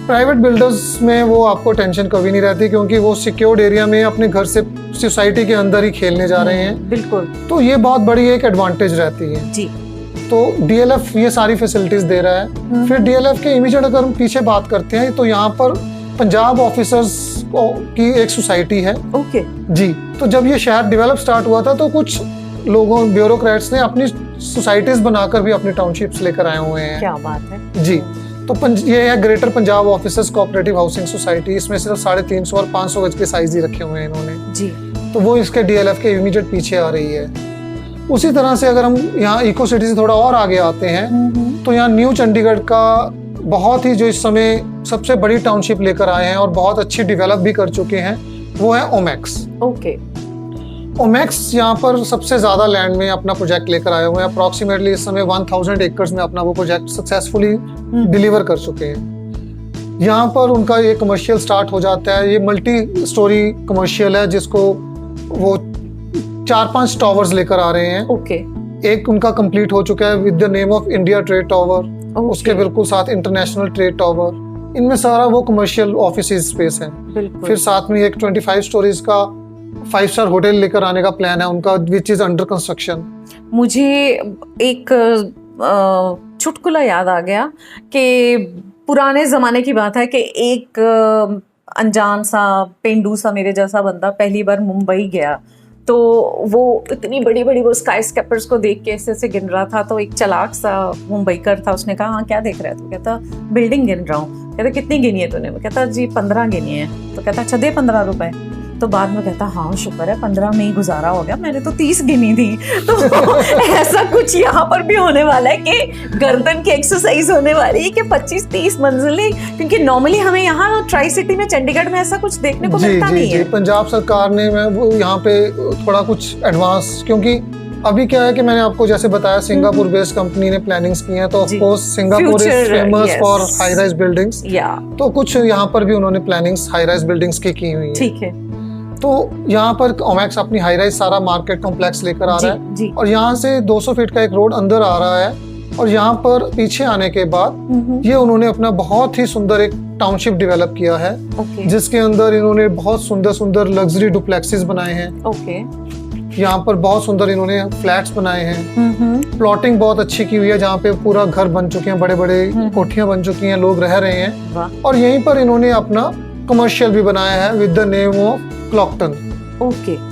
प्राइवेट बिल्डर्स में वो आपको टेंशन कभी नहीं रहती, क्योंकि वो सिक्योर्ड एरिया में अपने घर से सोसाइटी के अंदर ही खेलने जा रहे हैं। बिल्कुल। तो ये बहुत बड़ी एक एडवांटेज रहती है। जी। तो DLF ये सारी फैसिलिटीज दे रहा है। फिर DLF के इमीडिएट अगर हम पीछे बात करते हैं तो यहाँ पर पंजाब ऑफिसर्स की एक सोसाइटी है। ओके। जी। तो जब ये शहर डेवलप स्टार्ट हुआ था तो कुछ लोगों ब्यूरोक्रेट्स ने अपनी सोसाइटीज बनाकर भी अपनी टाउनशिप्स लेकर आए हुए हैं। क्या बात है। जी। तो ये है greater Punjab officers cooperative housing society. इसमें सिर्फ 350 और 500 गज के साइज ही रखे हुए हैं इन्होंने। जी। तो वो इसके DLF के इमीडिएट पीछे आ रही है। उसी तरह से अगर हम यहाँ इको सिटी से थोड़ा और आगे आते हैं तो यहाँ न्यू चंडीगढ़ का बहुत ही जो इस समय सबसे बड़ी टाउनशिप लेकर आए हैं और बहुत अच्छी डेवलप भी कर चुके हैं, वो है ओमैक्स। ओके। ओमेक्स यहाँ पर सबसे ज़्यादा लैंड में अपना प्रोजेक्ट लेकर आए हुए हैं। अप्रॉक्सीमेटली इस समय 1000 एकर्स में अपना वो प्रोजेक्ट सक्सेसफुली डिलीवर कर चुके हैं। यहाँ पर उनका ये कमर्शियल स्टार्ट हो जाता है। ये मल्टी स्टोरी कमर्शियल है जिसको वो 4-5 टावर्स लेकर आ रहे हैं। ओके। एक उनका कंप्लीट हो चुका है with the name of India trade tower. उसके बिल्कुल साथ इंटरनेशनल ट्रेड टावर। इनमें सारा वो कमर्शियल ऑफिस स्पेस है। फिर साथ में एक 25 स्टोरीज का 5 स्टार होटल लेकर आने का प्लान है उनका, विच इज अंडर कंस्ट्रक्शन। मुझे एक चुटकुला याद आ गया कि पुराने जमाने की बात है कि एक अनजान सा पेंडू सा मेरे जैसा बंदा पहली बार मुंबई गया, तो वो इतनी बड़ी बड़ी वो स्काई स्केपर्स को देख के ऐसे ऐसे गिन रहा था। तो एक चालाक सा मुंबईकर था, उसने कहा हाँ क्या देख रहा है? तो कहता बिल्डिंग गिन रहा हूँ। कहता कितनी गिनी है तूने? वो कहता जी 15 गिनी है। तो कहता अच्छा दे 15 रुपए। तो बाद में कहता हाँ शुक्र है 15 में ही गुजारा हो गया, मैंने तो 30 गिनी थी। तो ऐसा कुछ यहाँ पर भी होने वाला है कि गर्दन की एक्सरसाइज होने वाली है कि 25-30 मंजिलें, क्योंकि नॉर्मली हमें यहाँ ट्राई सिटी में चंडीगढ़ में ऐसा कुछ देखने को मिलता नहीं है। पंजाब सरकार ने वो यहाँ पे थोड़ा कुछ एडवांस, क्योंकि अभी क्या है कि मैंने आपको जैसे बताया सिंगापुर बेस्ड कंपनी ने प्लानिंग्स की हैं, तो of course Singapore is famous for high rise buildings. तो कुछ यहाँ पर भी उन्होंने प्लानिंग्स हाई राइज बिल्डिंग्स की हुई है। ठीक है। तो यहाँ पर ओमेक्स अपनी हाई राइज सारा मार्केट कॉम्प्लेक्स लेकर आ रहा है और यहाँ से 200 फीट का एक रोड अंदर आ रहा है। और यहाँ पर पीछे आने के बाद ये उन्होंने अपना बहुत ही सुंदर एक टाउनशिप डेवलप किया है, जिसके अंदर इन्होंने बहुत सुंदर सुंदर लग्जरी डुप्लेक्सेस बनाए हैं। यहाँ पर बहुत सुंदर इन्होंने फ्लैट्स बनाए हैं। प्लॉटिंग बहुत अच्छी की हुई है, जहाँ पे पूरा घर बन चुके हैं, बड़े बड़े कोठियां बन चुकी हैं, लोग रह रहे हैं। और यहीं पर इन्होंने अपना कमर्शियल भी बनाया है with the name of Clockton.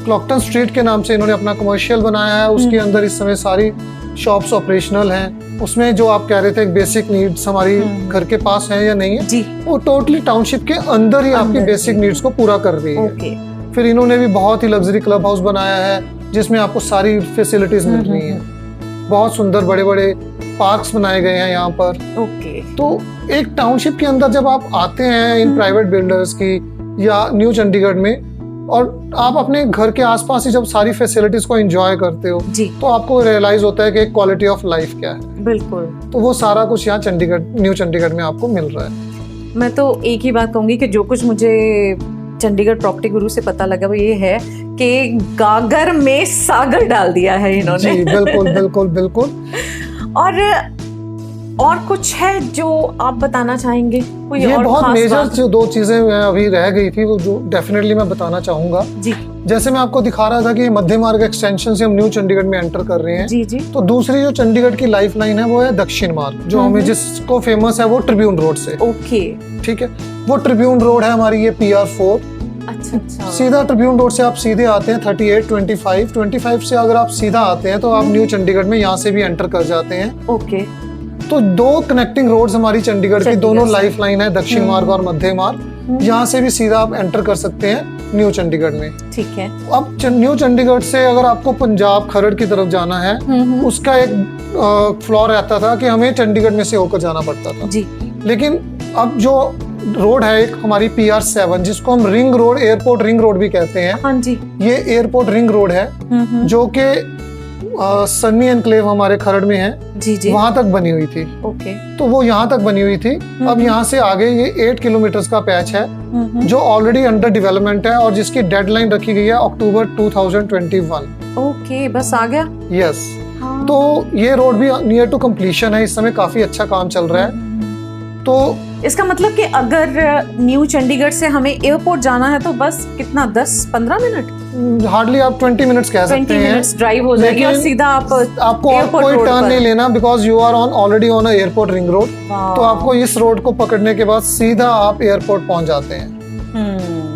Clockton street के नाम से इन्होंने अपना कमर्शियल बनाया है। उसके अंदर इस समय सारी शॉप्स ऑपरेशनल हैं। उसमें जो आप कह रहे थे बेसिक नीड्स हमारी घर के पास है या नहीं है, वो टोटली टाउनशिप के अंदर ही आपकी बेसिक नीड्स को पूरा कर रही है। फिर इन्होंने भी बहुत ही लग्जरी क्लब हाउस बनाया है जिसमें आपको सारी फैसिलिटीज मिल रही हैं। बहुत सुंदर बड़े बड़े पार्क्स बनाए गए हैं यहाँ पर। तो एक टाउनशिप के अंदर जब आप आते हैं इन प्राइवेट बिल्डर्स की या न्यू चंडीगढ़ में, और आप अपने घर के आसपास ही जब सारी फैसिलिटीज को एंजॉय करते हो तो आपको रियलाइज होता है कि क्वालिटी ऑफ लाइफ क्या है। बिल्कुल। तो वो सारा कुछ यहाँ चंडीगढ़, न्यू चंडीगढ़ में आपको मिल रहा है। मैं तो एक ही बात कहूंगी कि जो कुछ मुझे चंडीगढ़ प्रॉपर्टी गुरु से पता लगा वो ये है कि गागर में सागर डाल दिया है इन्होंने। जी बिल्कुल बिल्कुल बिल्कुल। और कुछ है जो आप बताना चाहेंगे? कोई ये और बहुत मेजर जो 2 चीजें अभी रह गई थी वो जो डेफिनेटली मैं बताना चाहूंगा। जी। जैसे मैं आपको दिखा रहा था कि मध्य मार्ग एक्सटेंशन से हम न्यू चंडीगढ़ में एंटर कर रहे हैं। जी जी। तो दूसरी जो चंडीगढ़ की लाइफ लाइन है वो है दक्षिण मार्ग, जो हमें जिसको फेमस है वो ट्रिब्यून रोड से। ठीक है, वो ट्रिब्यून रोड है हमारी ये PR4। अच्छा। सीधा ट्रिब्यून रोड से आप सीधे आते हैं 38, 25 से अगर आप सीधा आते हैं तो आप न्यू चंडीगढ़ में यहाँ से भी एंटर कर जाते हैं। तो 2 कनेक्टिंग रोड्स हमारी चंडीगढ़ की, दोनों लाइफ लाइन है, दक्षिण मार्ग और मध्य मार्ग। यहाँ से भी सीधा आप एंटर कर सकते हैं न्यू चंडीगढ़ में। ठीक है। अब न्यू चंडीगढ़ से अगर आपको पंजाब खरड़ की तरफ जाना है, उसका एक फ्लॉ रहता था कि हमें चंडीगढ़ में से होकर जाना पड़ता था। जी। लेकिन अब जो रोड है एक हमारी PR7, जिसको हम ring road, airport ring road भी कहते हैं। हाँ जी। ये एयरपोर्ट रिंग रोड है जो कि सन्नी एनक्लेव हमारे खरड़ में है। जी जी। वहां तक बनी हुई थी। तो वो यहाँ तक बनी हुई थी। अब यहाँ से आगे ये 8 किलोमीटर का पैच है जो ऑलरेडी अंडर डेवलपमेंट है और जिसकी डेडलाइन रखी गई है अक्टूबर 2021। बस आ गया। यस। तो ये रोड भी नियर टू कंप्लीशन है, इस समय काफी अच्छा काम चल रहा है। तो इसका मतलब कि अगर न्यू चंडीगढ़ से हमें एयरपोर्ट जाना है तो बस कितना 10-15 मिनट, हार्डली आप 20 मिनट्स कह सकते हैं। 20 मिनट्स ड्राइव हो जाएगी और सीधा आपको कोई टर्न नहीं लेना, because you are already on airport ring road. तो आपको इस रोड को पकड़ने के बाद सीधा आप एयरपोर्ट पहुंच जाते हैं।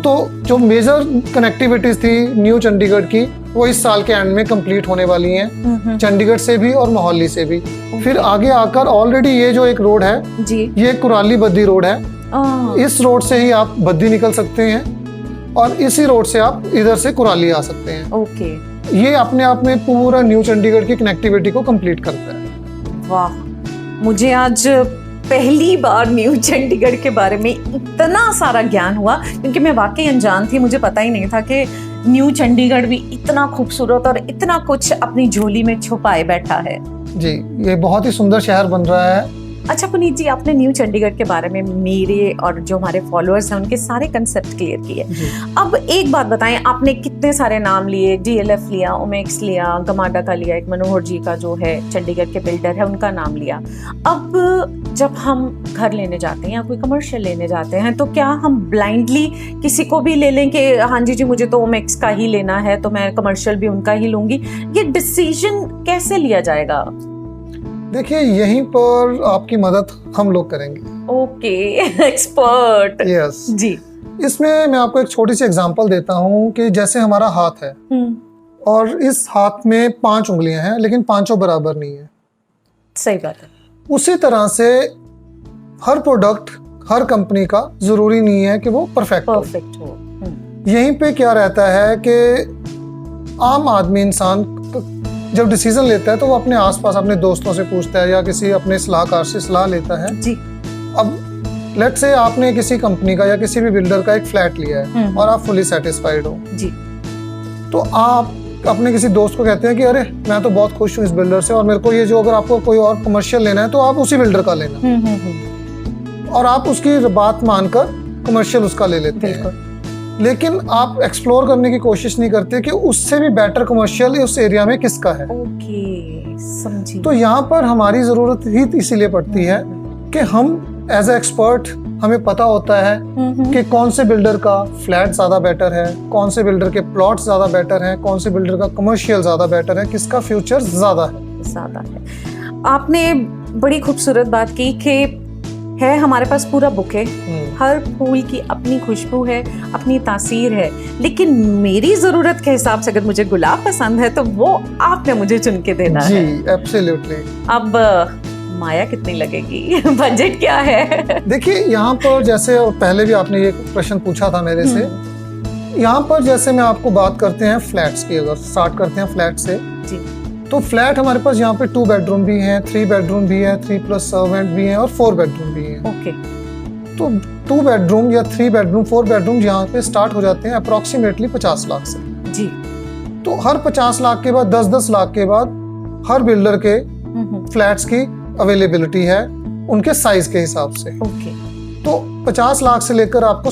तो जो मेजर कनेक्टिविटीज थी न्यू चंडीगढ़ की वो इस साल के एंड में कंप्लीट होने वाली हैं, चंडीगढ़ से भी और मोहाली से भी। फिर आगे आकर ऑलरेडी ये जो एक रोड है जी, ये कुराली बद्दी रोड है। इस रोड से ही आप बद्दी निकल सकते हैं और इसी रोड से आप इधर से कुराली आ सकते हैं। ये अपने आप में पूरा न्यू चंडीगढ़ की कनेक्टिविटी को कंप्लीट करता है। वाह, मुझे आज पहली बार न्यू चंडीगढ़ के बारे में इतना सारा ज्ञान हुआ, क्योंकि मैं वाकई अनजान थी, मुझे पता ही नहीं था कि न्यू चंडीगढ़ भी इतना खूबसूरत और इतना कुछ अपनी झोली में छुपाए बैठा है। जी, ये बहुत ही सुंदर शहर बन रहा है। अच्छा पुनीत जी, आपने न्यू चंडीगढ़ के बारे में मेरे और जो हमारे फॉलोअर्स हैं उनके सारे कंसेप्ट क्लियर किए। अब एक बात बताएं, आपने कितने सारे नाम लिए, डीएलएफ लिया, ओमेक्स लिया, गमाडा का लिया, एक मनोहर जी का जो है चंडीगढ़ के बिल्डर है उनका नाम लिया। अब जब हम घर लेने जाते हैं या कोई कमर्शियल लेने जाते हैं तो क्या हम ब्लाइंडली किसी को भी ले लें कि हाँ जी मुझे तो ओमेक्स का ही लेना है तो मैं कमर्शियल भी उनका ही लूंगी? ये डिसीजन कैसे लिया जाएगा? देखिए, यहीं पर आपकी मदद हम लोग करेंगे। Okay, expert. यस जी। इसमें मैं आपको एक छोटी सी एग्जांपल देता हूँ कि जैसे हमारा हाथ है और इस हाथ में 5 उंगलियां हैं, लेकिन पांचों बराबर नहीं है। सही बात है। उसी तरह से हर प्रोडक्ट, हर कंपनी का जरूरी नहीं है कि वो परफेक्ट हो। यहीं पे क्या रहता है कि आम आदमी इंसान जब डिसीजन लेता है तो वो अपने आसपास अपने दोस्तों से पूछता है या किसी अपने सलाहकार से सलाह लेता है। जी। अब लेट से आपने किसी कंपनी का या किसी भी बिल्डर का एक फ्लैट लिया है और आप फुली सेटिस्फाइड हो, जी, तो आप अपने किसी दोस्त को कहते हैं कि अरे मैं तो बहुत खुश हूँ इस बिल्डर से और मेरे को ये जो, अगर आपको कोई और कमर्शियल लेना है तो आप उसी बिल्डर का लेना, और आप उसकी बात मानकर कमर्शियल उसका ले लेते हैं। लेकिन आप एक्सप्लोर करने की कोशिश नहीं करते कि उससे भी बेटर कमर्शियल उस एरिया में किसका है। ओके, समझी। तो यहाँ पर हमारी जरूरत ही इसीलिए पड़ती है कि हम एज ए एक्सपर्ट, हमें पता होता है कि कौन से बिल्डर का फ्लैट ज्यादा बेटर है, कौन से बिल्डर के प्लॉट ज्यादा बेटर है, कौन से बिल्डर का कमर्शियल ज्यादा बेटर है, किसका फ्यूचर ज्यादा है। आपने बड़ी खूबसूरत बात की कि है हमारे पास पूरा बुके, हर फूल की अपनी खुशबू है, अपनी तासीर है, लेकिन मेरी जरूरत के हिसाब से अगर मुझे गुलाब पसंद है तो वो आपने मुझे चुन के देना है। जी, एब्सोल्युटली। अब माया कितनी लगेगी? बजट क्या है? देखिए, यहाँ पर जैसे पहले भी आपने ये प्रश्न पूछा था मेरे से, यहाँ पर जैसे मैं आपको बात करते हैं फ्लैट्स की, अगर स्टार्ट करते हैं फ्लैट से, जी, तो फ्लैट हमारे पास यहाँ पे 2 बेडरूम भी हैं, 3 बेडरूम भी है, 3+ सर्वेंट भी हैं और 4 बेडरूम भी हैं। ओके। तो 2 बेडरूम या 3 बेडरूम 4 बेडरूम यहाँ पे स्टार्ट हो जाते हैं अप्रोक्सीमेटली 50 लाख से। जी। तो हर 50 लाख के बाद 10-10 लाख के बाद हर बिल्डर के फ्लैट्स की अवेलेबिलिटी है उनके साइज के हिसाब से। ओके। तो 50 लाख से लेकर आपको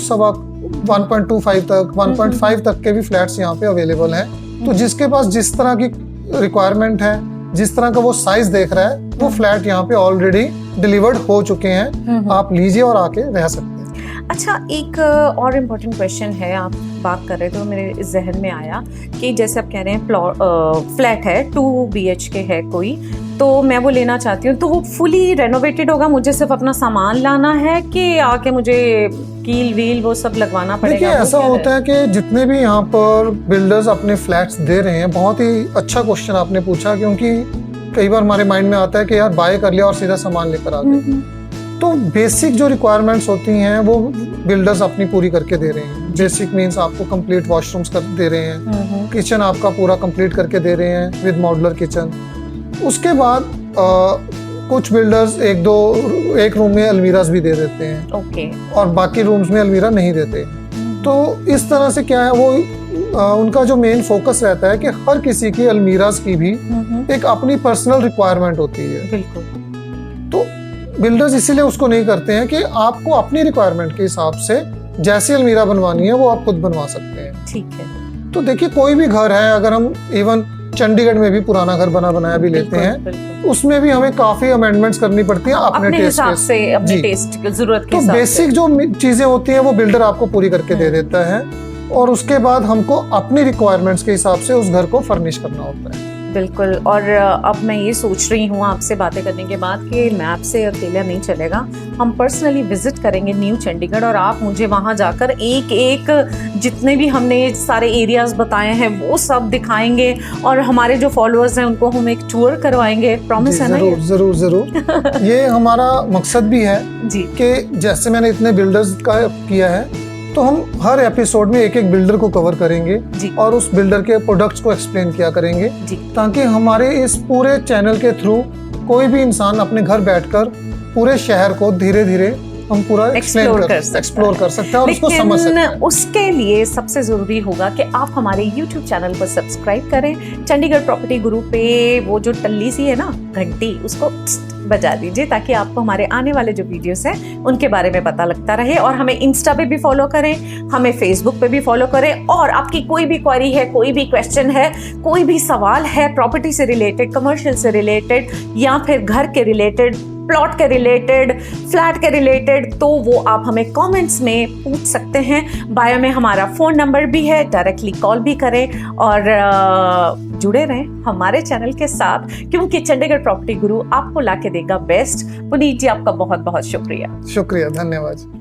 1.25 तक 1.5 तक के भी फ्लैट्स यहाँ पे अवेलेबल हैं। तो जिसके पास जिस तरह की रिक्वायरमेंट है, जिस तरह का वो साइज देख रहा है, वो फ्लैट यहाँ पे ऑलरेडी डिलीवर्ड हो चुके हैं। आप लीजिए और आके रह सकते हैं। अच्छा, एक और इम्पोर्टेंट क्वेश्चन है, आप बात कर रहे थे तो मेरे जहन में आया कि जैसे आप कह रहे हैं फ्लैट है 2 BHK है कोई, तो मैं वो लेना चाहती हूँ, तो वो फुली रेनोवेटेड होगा, मुझे सिर्फ अपना सामान लाना है कि आके मुझे कील वील वो सब लगवाना पड़ेगा? देखिए, ऐसा होता है कि जितने भी यहाँ पर बिल्डर्स अपने फ्लैट्स दे रहे हैं, बहुत ही अच्छा क्वेश्चन आपने पूछा, क्योंकि कई बार हमारे माइंड में आता है कि यार बाय कर लिया और सीधा सामान लेकर आ गए। तो बेसिक जो रिक्वायरमेंट्स होती हैं वो बिल्डर्स अपनी पूरी करके दे रहे हैं। बेसिक मींस आपको कंप्लीट वॉशरूम्स कर दे रहे हैं, किचन आपका पूरा कंप्लीट करके दे रहे हैं विद मॉड्यूलर किचन। उसके बाद कुछ बिल्डर्स एक रूम में अलमीराज भी दे देते हैं। ओके। और बाकी रूम्स में अलमीरा नहीं देते। तो इस तरह से क्या है, वो उनका जो मेन फोकस रहता है कि हर किसी की अलमीराज की भी एक अपनी पर्सनल रिक्वायरमेंट होती है। बिल्कुल। तो बिल्डर्स इसीलिए उसको नहीं करते हैं कि आपको अपनी रिक्वायरमेंट के हिसाब से जैसी अलमीरा बनवानी है वो आप खुद बनवा सकते हैं। ठीक है। तो देखिए, कोई भी घर है, अगर हम इवन चंडीगढ़ में भी पुराना घर बना बनाया भी लेते हैं, उसमें भी हमें काफी अमेंडमेंट्स करनी पड़ती हैं अपने हिसाब से, अपने टेस्ट की जरूरत के हिसाब से। तो बेसिक जो चीजें होती हैं वो बिल्डर आपको पूरी करके दे देता है, और उसके बाद हमको अपनी रिक्वायरमेंट्स के हिसाब से उस घर को फर्निश करना होता है। बिल्कुल। और अब मैं ये सोच रही हूँ आपसे बातें करने के बाद कि मैप से अकेला नहीं चलेगा, हम पर्सनली विजिट करेंगे न्यू चंडीगढ़, और आप मुझे वहाँ जाकर एक एक जितने भी हमने सारे एरियाज बताए हैं वो सब दिखाएंगे, और हमारे जो फॉलोअर्स हैं उनको हम एक टूर करवाएंगे। प्रॉमिस है ना? जरूर जरूर जरूर। ये हमारा मकसद भी है जी, कि जैसे मैंने इतने बिल्डर्स का किया है, तो हम हर एपिसोड में एक एक बिल्डर को कवर करेंगे और उस बिल्डर के प्रोडक्ट्स को एक्सप्लेन किया करेंगे, ताकि हमारे इस पूरे चैनल के थ्रू कोई भी इंसान अपने घर बैठकर पूरे शहर को धीरे धीरे हम पूरा एक्सप्लोर कर सकते हैं और उसको समझ सकते हैं। उसके लिए सबसे जरूरी होगा कि आप हमारे YouTube चैनल को सब्सक्राइब करें। चंडीगढ़ प्रॉपर्टी गुरु पे वो जो टल्ली सी है ना घंटी, उसको बजा दीजिए ताकि आपको हमारे आने वाले जो वीडियोस हैं उनके बारे में पता लगता रहे। और हमें इंस्टा पे भी फॉलो करें, हमें फेसबुक पे भी फॉलो करें। और आपकी कोई भी क्वेरी है, कोई भी क्वेश्चन है, कोई भी सवाल है प्रॉपर्टी से रिलेटेड, कमर्शियल से रिलेटेड या फिर घर के रिलेटेड, प्लॉट के रिलेटेड, फ्लैट के रिलेटेड, तो वो आप हमें कमेंट्स में पूछ सकते हैं। बायो में हमारा फ़ोन नंबर भी है, डायरेक्टली कॉल भी करें और जुड़े रहें हमारे चैनल के साथ, क्योंकि चंडीगढ़ प्रॉपर्टी गुरु आपको ला के देगा बेस्ट। पुनीत जी, आपका बहुत बहुत शुक्रिया। शुक्रिया, धन्यवाद।